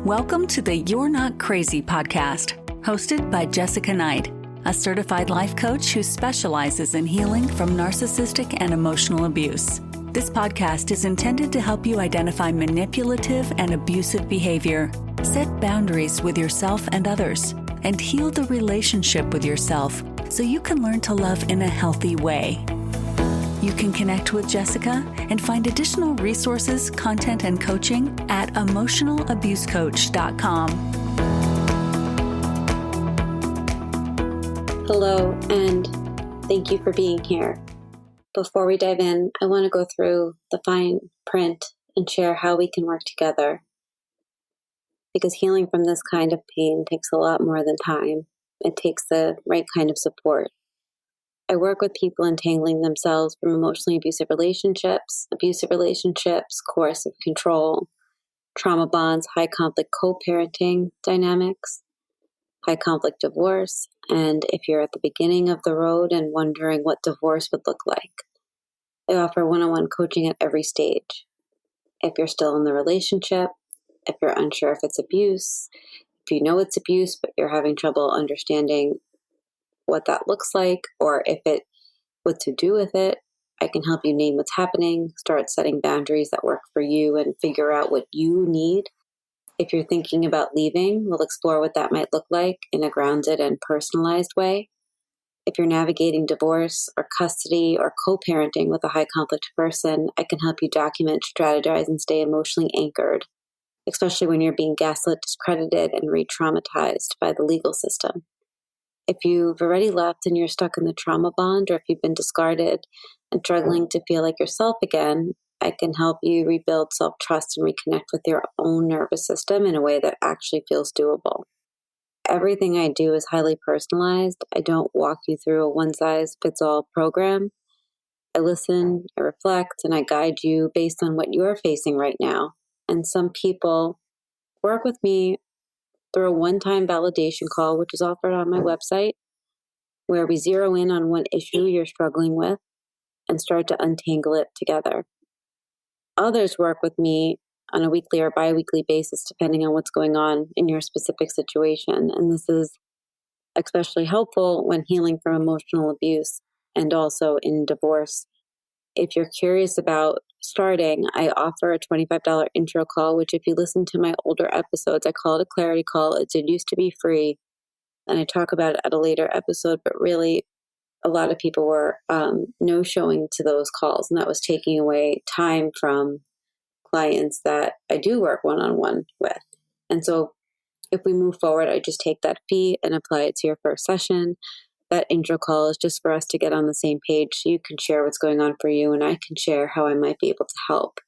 Welcome to the You're Not Crazy podcast, hosted by Jessica Knight, a certified life coach who specializes in healing from narcissistic and emotional abuse. This podcast is intended to help you identify manipulative and abusive behavior, set boundaries with yourself and others, and heal the relationship with yourself so you can learn to love in a healthy way. You can connect with Jessica and find additional resources, content, and coaching at emotionalabusecoach.com. Hello, and thank you for being here. Before we dive in, I want to go through the fine print and share how we can work together. Because healing from this kind of pain takes a lot more than time. It takes the right kind of support. I work with people entangling themselves from emotionally abusive relationships, coercive control, trauma bonds, high conflict co-parenting dynamics, high conflict divorce, and if you're at the beginning of the road and wondering what divorce would look like. I offer one-on-one coaching at every stage. If you're still in the relationship, if you're unsure if it's abuse, if you know it's abuse but you're having trouble understanding what that looks like, or what to do with it, I can help you name what's happening, start setting boundaries that work for you, and figure out what you need. If you're thinking about leaving, we'll explore what that might look like in a grounded and personalized way. If you're navigating divorce or custody or co-parenting with a high conflict person, I can help you document, strategize, and stay emotionally anchored, especially when you're being gaslit, discredited, and re-traumatized by the legal system. If you've already left and you're stuck in the trauma bond, or if you've been discarded and struggling to feel like yourself again, I can help you rebuild self-trust and reconnect with your own nervous system in a way that actually feels doable. Everything I do is highly personalized. I don't walk you through a one-size-fits-all program. I listen, I reflect, and I guide you based on what you're facing right now. And some people work with me through a one-time validation call, which is offered on my website, where we zero in on one issue you're struggling with and start to untangle it together. Others work with me on a weekly or bi-weekly basis, depending on what's going on in your specific situation. And this is especially helpful when healing from emotional abuse and also in divorce. If you're curious about starting, I offer a $25 intro call, which if you listen to my older episodes, I call it a clarity call. It did used to be free, and I talk about it at a later episode, but really a lot of people were no-showing to those calls, and that was taking away time from clients that I do work one-on-one with. And so if we move forward, I just take that fee and apply it to your first session. That intro call is just for us to get on the same page so you can share what's going on for you and I can share how I might be able to help.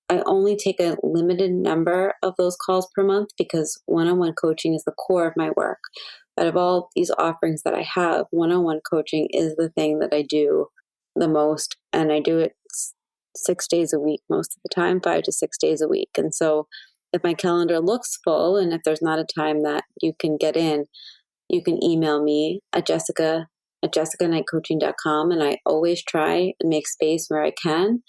I only take a limited number of those calls per month because one-on-one coaching is the core of my work. Out of all these offerings that I have, one-on-one coaching is the thing that I do the most, and I do it 6 days a week most of the time, 5 to 6 days a week. And so if my calendar looks full and if there's not a time that you can get in, you can email me at jessicaknightcoaching.com, and I always try and make space where I can.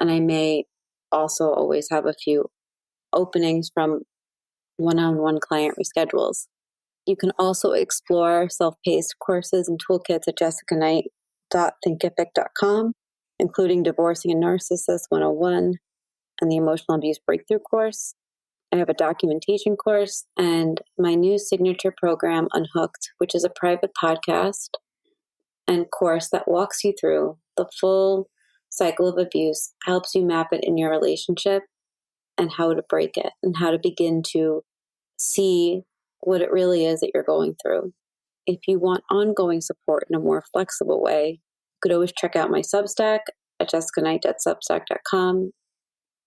And I may also always have a few openings from one-on-one client reschedules. You can also explore self-paced courses and toolkits at jessicaknight.thinkific.com, including Divorcing a Narcissist 101 and the Emotional Abuse Breakthrough course. I have a documentation course and my new signature program, Unhooked, which is a private podcast and course that walks you through the full cycle of abuse, helps you map it in your relationship and how to break it and how to begin to see what it really is that you're going through. If you want ongoing support in a more flexible way, you could always check out my Substack at jessicaknight.substack.com.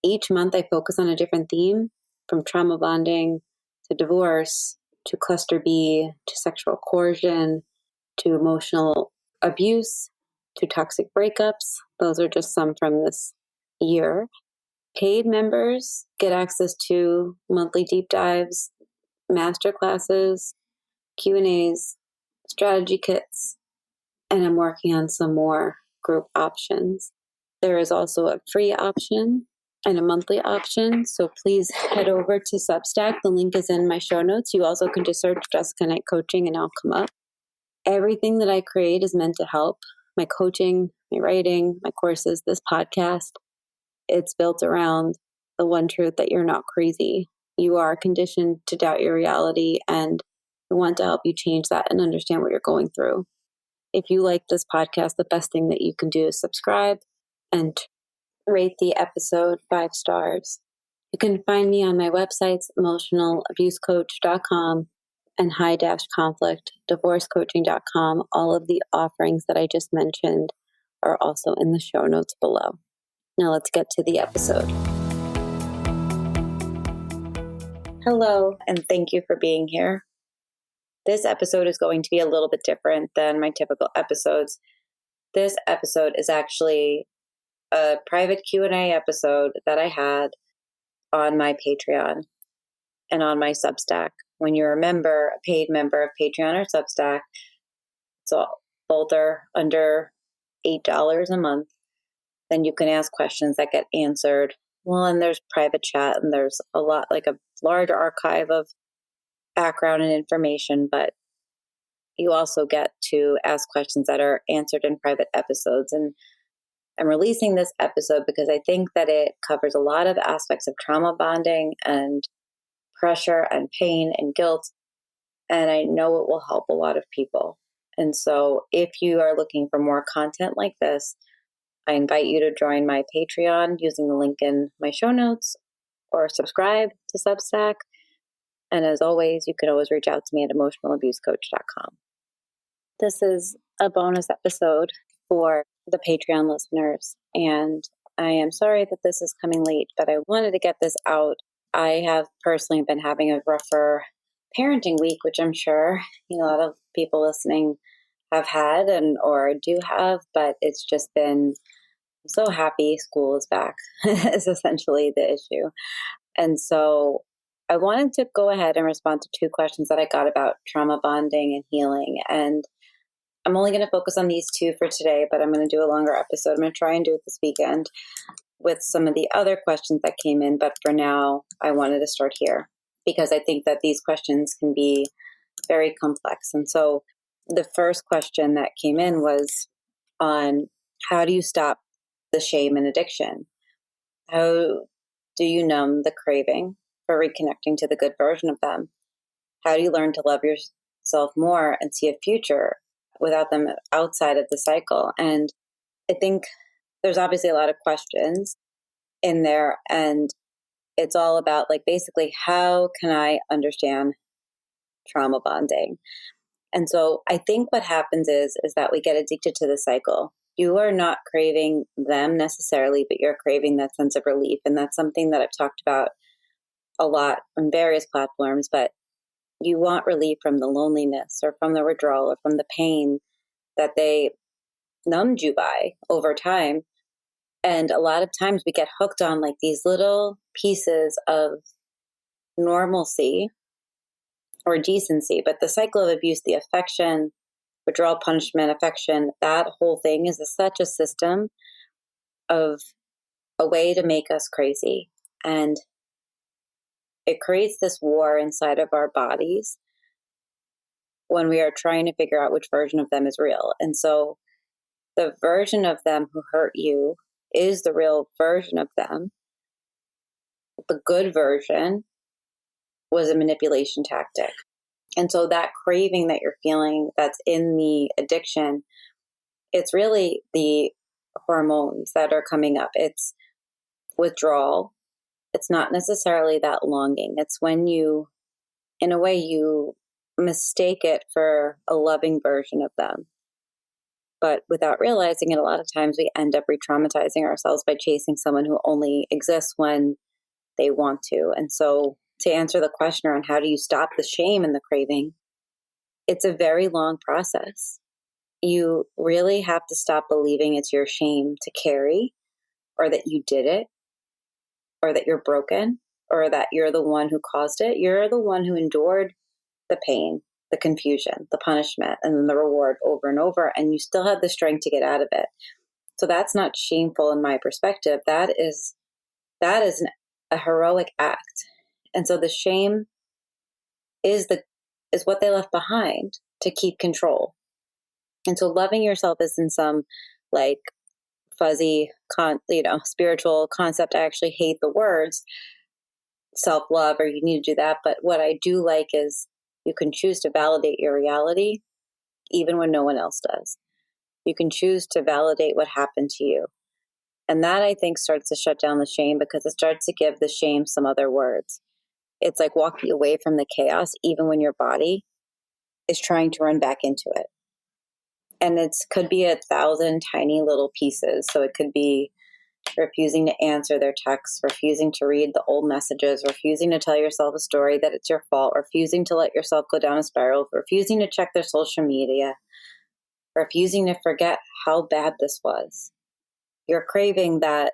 Each month I focus on a different theme, from trauma bonding to divorce to cluster B to sexual coercion to emotional abuse to toxic breakups. Those are just some from this year. Paid members get access to monthly deep dives, master classes, Q&As, strategy kits, and I'm working on some more group options. There is also a free option and a monthly option. So please head over to Substack. The link is in my show notes. You also can just search Jessica Knight Coaching and I'll come up. Everything that I create is meant to help. My coaching, my writing, my courses, this podcast, it's built around the one truth that you're not crazy. You are conditioned to doubt your reality, and I want to help you change that and understand what you're going through. If you like this podcast, the best thing that you can do is subscribe and rate the episode 5 stars. You can find me on my websites, emotionalabusecoach.com and high-conflict divorcecoaching.com. All of the offerings that I just mentioned are also in the show notes below. Now let's get to the episode. Hello, and thank you for being here. This episode is going to be a little bit different than my typical episodes. This episode is actually a private Q&A episode that I had on my Patreon and on my Substack. When you're a paid member of Patreon or Substack, so both are under $8 a month, then you can ask questions that get answered. Well, and there's private chat, and there's a lot, like a large archive of background and information, but you also get to ask questions that are answered in private episodes. And I'm releasing this episode because I think that it covers a lot of aspects of trauma bonding and pressure and pain and guilt. And I know it will help a lot of people. And so if you are looking for more content like this, I invite you to join my Patreon using the link in my show notes or subscribe to Substack. And as always, you can always reach out to me at emotionalabusecoach.com. This is a bonus episode for the Patreon listeners. And I am sorry that this is coming late, but I wanted to get this out. I have personally been having a rougher parenting week, which I'm sure a lot of people listening have had or do have, but it's just been, I'm so happy school is back is essentially the issue. And so I wanted to go ahead and respond to 2 questions that I got about trauma bonding and healing. And I'm only going to focus on these 2 for today, but I'm going to do a longer episode. I'm going to try and do it this weekend with some of the other questions that came in. But for now, I wanted to start here because I think that these questions can be very complex. And so the first question that came in was on how do you stop the shame and addiction? How do you numb the craving for reconnecting to the good version of them? How do you learn to love yourself more and see a future without them outside of the cycle? And I think there's obviously a lot of questions in there, and it's all about basically how can I understand trauma bonding? And so I think what happens is that we get addicted to the cycle. You are not craving them necessarily, but you're craving that sense of relief. And that's something that I've talked about a lot on various platforms, but you want relief from the loneliness or from the withdrawal or from the pain that they numbed you by over time. And a lot of times we get hooked on these little pieces of normalcy or decency, but the cycle of abuse, the affection, withdrawal, punishment, affection, that whole thing is such a system of a way to make us crazy. And it creates this war inside of our bodies when we are trying to figure out which version of them is real. And so the version of them who hurt you is the real version of them. The good version was a manipulation tactic. And so that craving that you're feeling that's in the addiction, it's really the hormones that are coming up. It's withdrawal. It's not necessarily that longing. It's when you, in a way, you mistake it for a loving version of them. But without realizing it, a lot of times we end up re-traumatizing ourselves by chasing someone who only exists when they want to. And so to answer the question around how do you stop the shame and the craving, it's a very long process. You really have to stop believing it's your shame to carry, or that you did it, or that you're broken, or that you're the one who caused it. You're the one who endured the pain, the confusion, the punishment, and then the reward over and over, and you still have the strength to get out of it. So that's not shameful in my perspective. That is that is a heroic act. And so the shame is what they left behind to keep control. And so loving yourself isn't some like fuzzy spiritual concept. I actually hate the words self-love or you need to do that. But what I do like is you can choose to validate your reality even when no one else does. You can choose to validate what happened to you. And that, I think, starts to shut down the shame because it starts to give the shame some other words. It's like walking away from the chaos, even when your body is trying to run back into it. And it could be 1,000 tiny little pieces. So it could be refusing to answer their texts, refusing to read the old messages, refusing to tell yourself a story that it's your fault, refusing to let yourself go down a spiral, refusing to check their social media, refusing to forget how bad this was. You're craving that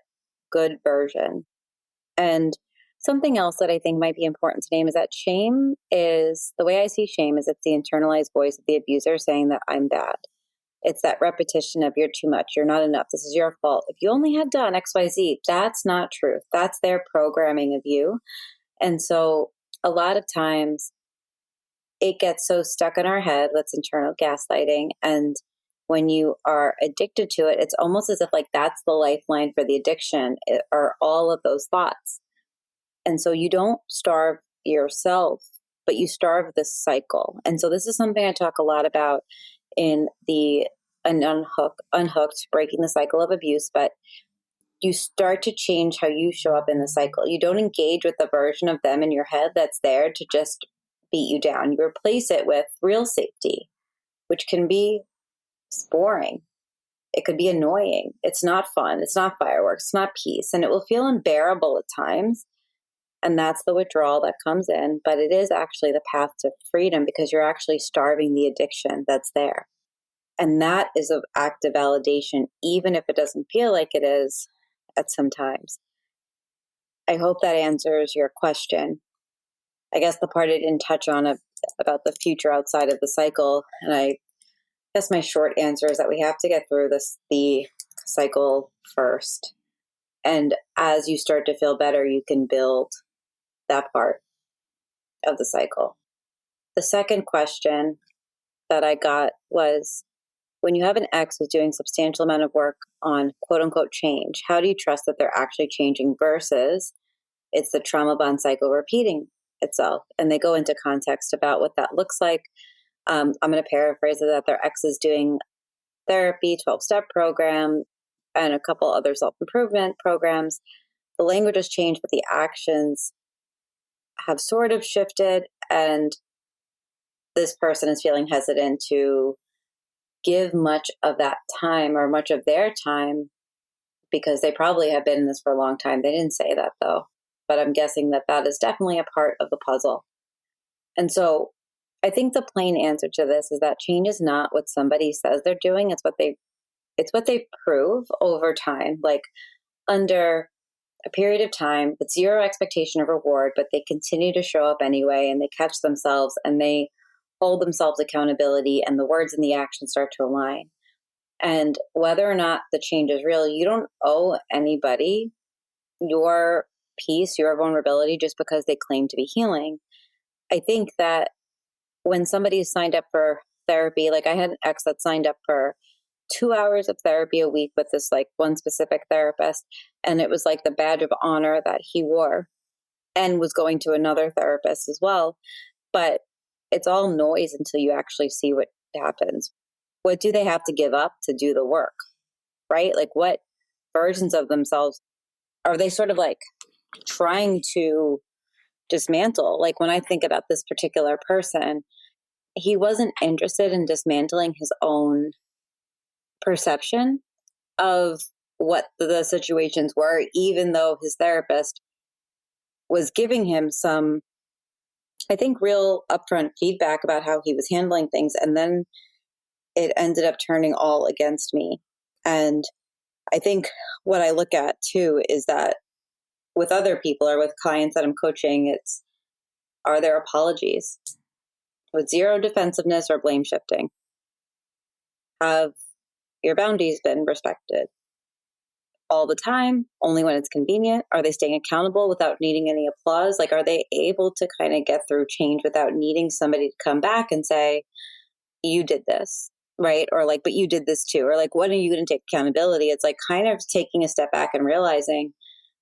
good version. And something else that I think might be important to name is that shame is, the way I see shame is it's the internalized voice of the abuser saying that I'm bad. It's that repetition of you're too much, you're not enough, this is your fault. If you only had done XYZ, that's not truth. That's their programming of you. And so a lot of times it gets so stuck in our head, that's internal gaslighting. And when you are addicted to it, it's almost as if like that's the lifeline for the addiction, are all of those thoughts. And so you don't starve yourself, but you starve the cycle. And so this is something I talk a lot about in the Unhooked, breaking the cycle of abuse. But you start to change how you show up in the cycle. You don't engage with the version of them in your head that's there to just beat you down. You replace it with real safety, which can be boring. It could be annoying. It's not fun. It's not fireworks. It's not peace. And it will feel unbearable at times. And that's the withdrawal that comes in. But it is actually the path to freedom because you're actually starving the addiction that's there. And that is an act of validation, even if it doesn't feel like it is at some times. I hope that answers your question. I guess the part I didn't touch on about the future outside of the cycle, and I guess my short answer is that we have to get through the cycle first. And as you start to feel better, you can build that part of the cycle. The second question that I got was, when you have an ex who's doing substantial amount of work on quote unquote change, how do you trust that they're actually changing versus it's the trauma bond cycle repeating itself? And they go into context about what that looks like. I'm going to paraphrase it, that their ex is doing therapy, 12-step program, and a couple other self-improvement programs. The language has changed, but the actions have sort of shifted. And this person is feeling hesitant to give much of that time or much of their time because they probably have been in this for a long time. They didn't say that though, but I'm guessing that that is definitely a part of the puzzle. And so I think the plain answer to this is that change is not what somebody says they're doing. It's what they prove over time, like under a period of time with zero expectation of reward, but they continue to show up anyway, and they catch themselves and they hold themselves accountability, and the words and the actions start to align. And whether or not the change is real, you don't owe anybody your peace, your vulnerability, just because they claim to be healing. I think that when somebody is signed up for therapy, like I had an ex that signed up for 2 hours of therapy a week with this like one specific therapist, and it was like the badge of honor that he wore, and was going to another therapist as well. But it's all noise until you actually see what happens. What do they have to give up to do the work, right? Like what versions of themselves are they sort of like trying to dismantle? Like when I think about this particular person, he wasn't interested in dismantling his own perception of what the situations were, even though his therapist was giving him some, I think, real upfront feedback about how he was handling things. And then it ended up turning all against me. And I think what I look at too is that with other people or with clients that I'm coaching, are there apologies with zero defensiveness or blame shifting? Have your boundaries been respected? all the time, only when it's convenient? Are they staying accountable without needing any applause? Like, are they able to kind of get through change without needing somebody to come back and say, you did this, right? Or like, but you did this too. Or like, when are you going to take accountability? It's like kind of taking a step back and realizing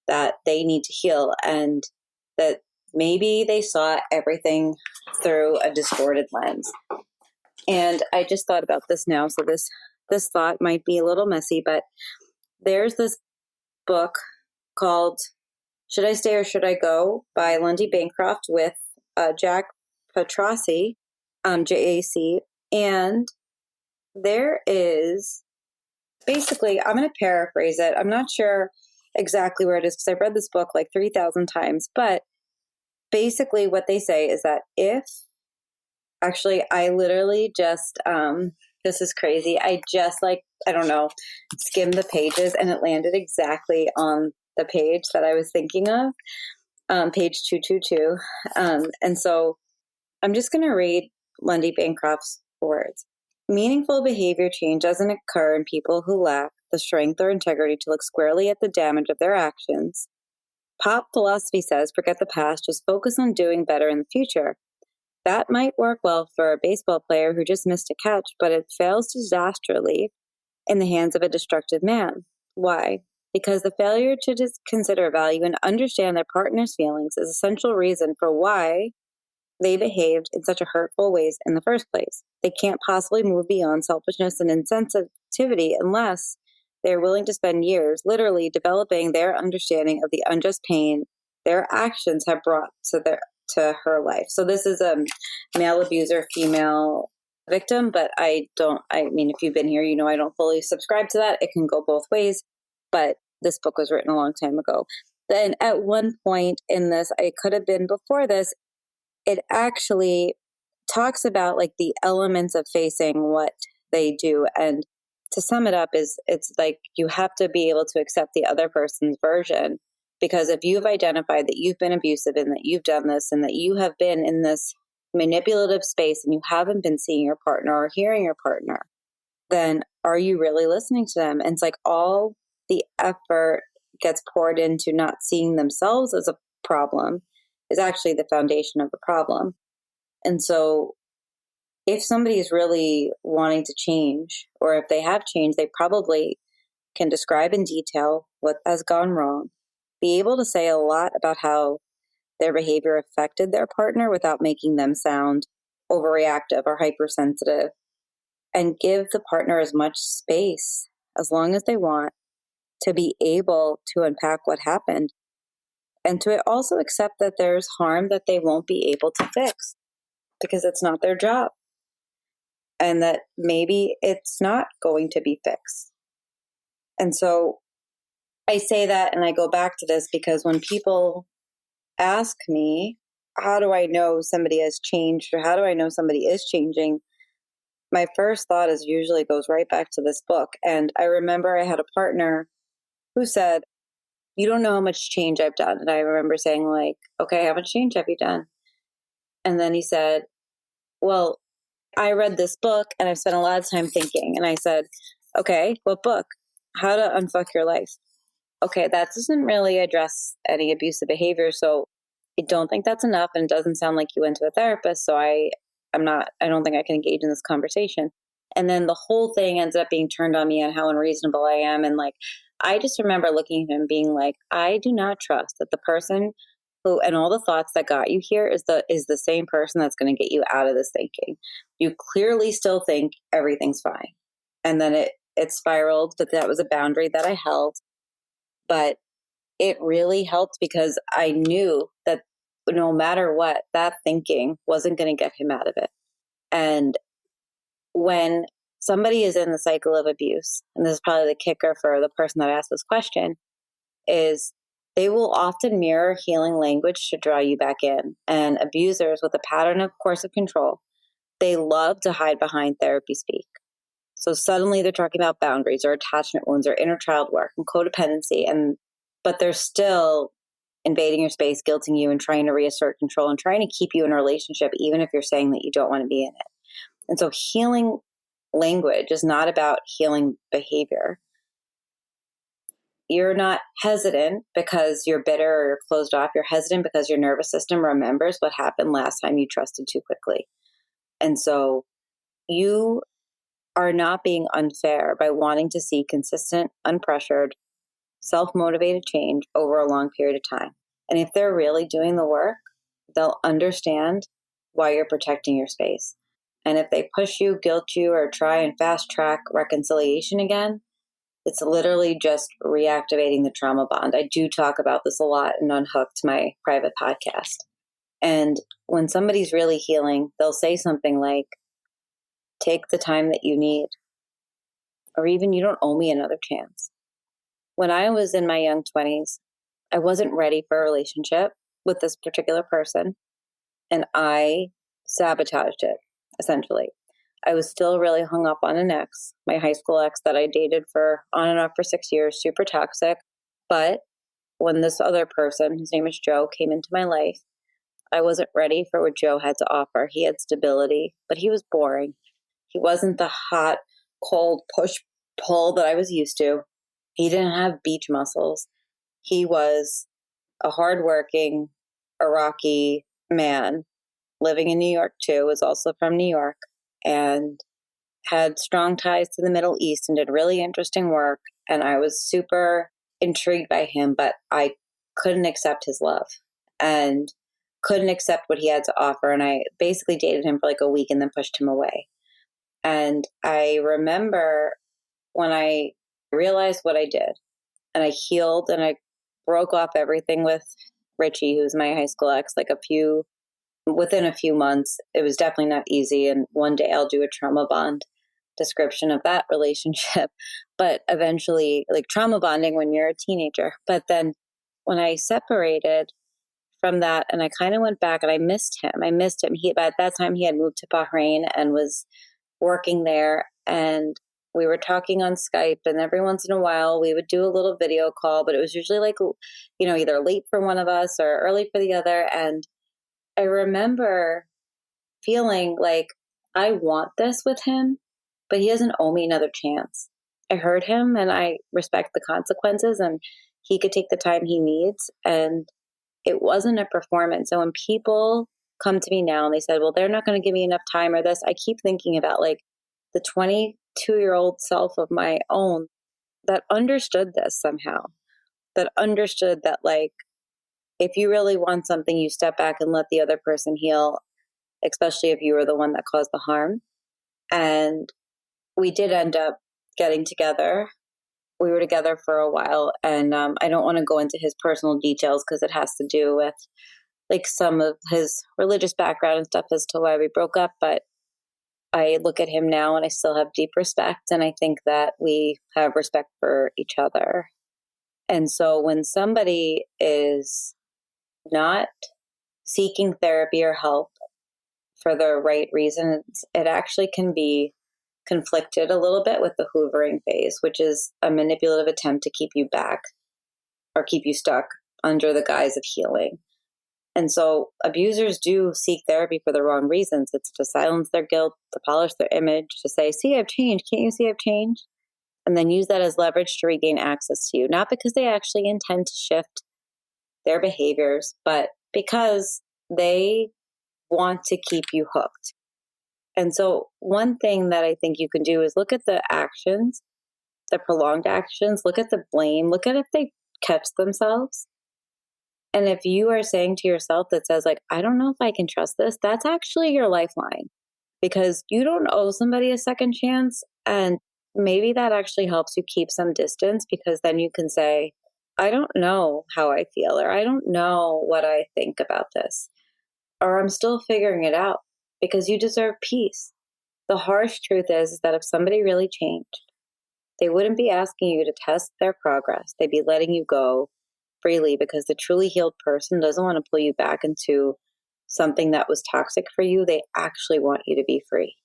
that they need to heal, and that maybe they saw everything through a distorted lens. And I just thought about this now. So this thought might be a little messy, but there's this book called Should I Stay or Should I Go by Lundy Bancroft with Jack Petrossi, JAC. And there is basically, I'm going to paraphrase it. I'm not sure exactly where it is because I've read this book like 3,000 times. But basically what they say is that I literally just, this is crazy. I just I don't know, skimmed the pages and it landed exactly on the page that I was thinking of, page 222. And so I'm just going to read Lundy Bancroft's words. Meaningful behavior change doesn't occur in people who lack the strength or integrity to look squarely at the damage of their actions. Pop philosophy says, forget the past, just focus on doing better in the future. That might work well for a baseball player who just missed a catch, but it fails disastrously in the hands of a destructive man. Why? Because the failure to consider, value, and understand their partner's feelings is an essential reason for why they behaved in such a hurtful ways in the first place. They can't possibly move beyond selfishness and insensitivity unless they are willing to spend years literally developing their understanding of the unjust pain their actions have brought to her life. So this is a male abuser, female victim, but I mean, if you've been here, you know I don't fully subscribe to that. It can go both ways, but this book was written a long time ago. Then at one point in this, it could have been before this, it actually talks about like the elements of facing what they do. And to sum it up it's like you have to be able to accept the other person's version. Because if you've identified that you've been abusive and that you've done this and that you have been in this manipulative space and you haven't been seeing your partner or hearing your partner, then are you really listening to them? And it's like all the effort gets poured into not seeing themselves as a problem is actually the foundation of the problem. And so if somebody is really wanting to change, or if they have changed, they probably can describe in detail what has gone wrong, be able to say a lot about how their behavior affected their partner without making them sound overreactive or hypersensitive, and give the partner as much space as long as they want to be able to unpack what happened, and to also accept that there's harm that they won't be able to fix because it's not their job, and that maybe it's not going to be fixed. And so I say that and I go back to this because when people ask me, how do I know somebody has changed, or how do I know somebody is changing? My first thought is usually goes right back to this book. And I remember I had a partner who said, you don't know how much change I've done. And I remember saying like, okay, how much change have you done? And then he said, well, I read this book and I've spent a lot of time thinking. And I said, okay, what book? How to Unfuck Your Life. Okay, that doesn't really address any abusive behavior. So I don't think that's enough. And it doesn't sound like you went to a therapist. So I don't think I can engage in this conversation. And then the whole thing ends up being turned on me on how unreasonable I am. And like, I just remember looking at him being like, I do not trust that the person who, and all the thoughts that got you here is the same person that's going to get you out of this thinking. You clearly still think everything's fine. And then it spiraled, but that was a boundary that I held. But it really helped because I knew that no matter what, that thinking wasn't going to get him out of it. And when somebody is in the cycle of abuse, and this is probably the kicker for the person that asked this question, is they will often mirror healing language to draw you back in. And abusers with a pattern of coercive control, they love to hide behind therapy speak. So suddenly they're talking about boundaries or attachment wounds or inner child work and codependency, but they're still invading your space, guilting you, and trying to reassert control and trying to keep you in a relationship, even if you're saying that you don't want to be in it. And so healing language is not about healing behavior. you're not hesitant because you're bitter or you're closed off. You're hesitant because your nervous system remembers what happened last time you trusted too quickly. And so you are not being unfair by wanting to see consistent, unpressured, self-motivated change over a long period of time. And if they're really doing the work, they'll understand why you're protecting your space. And if they push you, guilt you, or try and fast track reconciliation again, it's literally just reactivating the trauma bond. I do talk about this a lot in Unhooked, my private podcast. And when somebody's really healing, they'll say something like, take the time that you need, or even you don't owe me another chance. When I was in my young 20s, I wasn't ready for a relationship with this particular person, and I sabotaged it, essentially. I was still really hung up on an ex, my high school ex that I dated for on and off for 6 years, super toxic. But when this other person, his name is Joe, came into my life, I wasn't ready for what Joe had to offer. He had stability, but he was boring. He wasn't the hot, cold push-pull that I was used to. He didn't have beach muscles. He was a hardworking Iraqi man living in New York too, was also from New York, and had strong ties to the Middle East and did really interesting work. And I was super intrigued by him, but I couldn't accept his love and couldn't accept what he had to offer. And I basically dated him for like a week and then pushed him away. And I remember when I realized what I did and I healed and I broke off everything with Richie, who's my high school ex, within a few months. It was definitely not easy. And one day I'll do a trauma bond description of that relationship. But eventually, like trauma bonding when you're a teenager. But then when I separated from that and I kind of went back and I missed him. At that time he had moved to Bahrain and was working there, and we were talking on Skype, and every once in a while we would do a little video call, but it was usually like, either late for one of us or early for the other. And I remember feeling like I want this with him, but he doesn't owe me another chance. I heard him and I respect the consequences, and he could take the time he needs. And it wasn't a performance. So when people come to me now and they said, well, they're not going to give me enough time or this, I keep thinking about like the 22-year-old self of my own that understood this somehow, that understood that like, if you really want something, you step back and let the other person heal, especially if you were the one that caused the harm. And we did end up getting together. We were together for a while, and I don't want to go into his personal details because it has to do with like some of his religious background and stuff as to why we broke up. But I look at him now and I still have deep respect, and I think that we have respect for each other. And so when somebody is not seeking therapy or help for the right reasons, it actually can be conflicted a little bit with the hoovering phase, which is a manipulative attempt to keep you back or keep you stuck under the guise of healing. And so abusers do seek therapy for the wrong reasons. It's to silence their guilt, to polish their image, to say, see, I've changed. Can't you see I've changed? And then use that as leverage to regain access to you. Not because they actually intend to shift their behaviors, but because they want to keep you hooked. And so one thing that I think you can do is look at the actions, the prolonged actions, look at the blame, look at if they catch themselves. And if you are saying to yourself that says like, I don't know if I can trust this, that's actually your lifeline, because you don't owe somebody a second chance. And maybe that actually helps you keep some distance, because then you can say, I don't know how I feel, or I don't know what I think about this, or I'm still figuring it out, because you deserve peace. The harsh truth is that if somebody really changed, they wouldn't be asking you to test their progress. They'd be letting you go freely, because the truly healed person doesn't want to pull you back into something that was toxic for you. They actually want you to be free.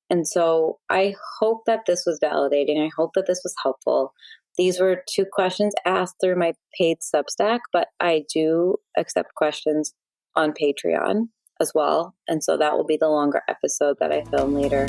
And so I hope that this was validating. I hope that this was helpful. These were 2 questions asked through my paid Substack, but I do accept questions on Patreon as well. And so that will be the longer episode that I film later.